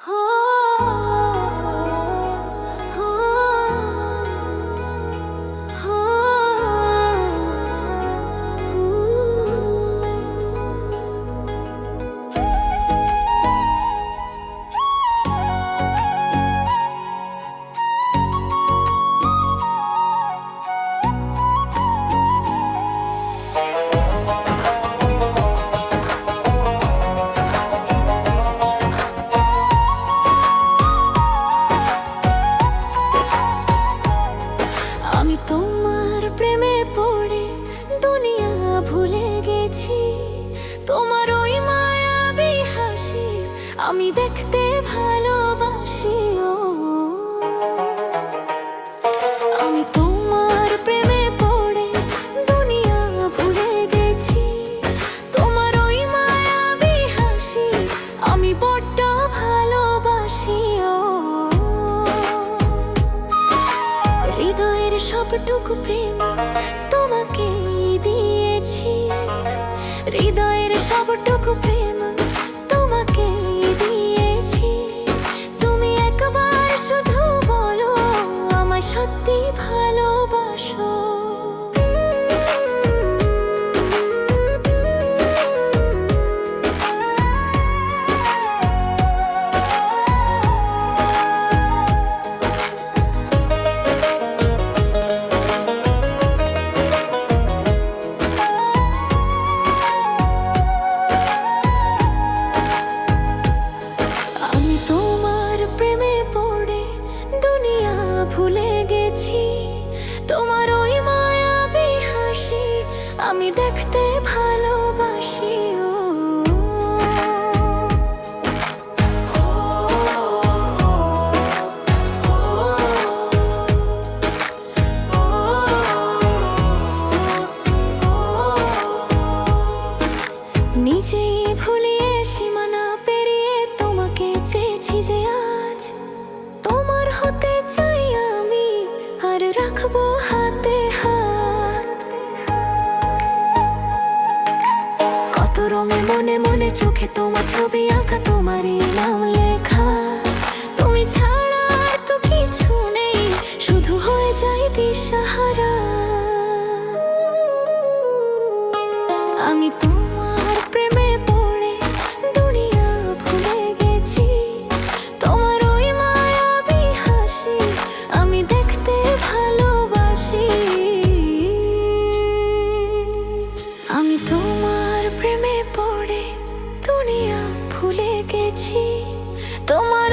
আমি তোমার প্রেমে পড়ে দুনিয়া ভুলে গেছি। তোমার ওই মায়াবী হাসি আমি দেখতে ভালোবাসি। আমি তোমার প্রেমে পড়ে দুনিয়া ভুলে গেছি। তোমার ওই মায়াবী হাসি আমি বড্ড ভালোবাসি। হৃদয়ের সবটুকু প্রেম তোমাকে দিয়েছি। হৃদয়ের সবটুকু প্রেম তোমাকে দিয়েছি। তুমি একবার শুধু বলো আমায় সত্যি ভালোবাসো। ভুলে গেছি তোমার ওই মায়াবী হাসি আমি দেখতে ভালোবাসি। নিজেই ভুলিয়ে সীমানা পেরিয়ে তোমাকে চেয়েছি যে আজ তোমার হতে চাই আমি আর রাখবো হাতে হাত। কত রঙে মনে মনে চোখে তোমার ছবি আঁকা, তোমারই নাম লেখা। তুমি ছাড়া আর তো কিছু নেই, শুধু হয়ে যায় দিশাহারা। আমি তোমার প্রেমে পড়ে দুনিয়া ভুলে গেছি। তোমার ওই মায়াবী হাসি আমি দেখতে ভালোবাসি। আমি তোমার প্রেমে পড়ে দুনিয়া ভুলে গেছি। তোমার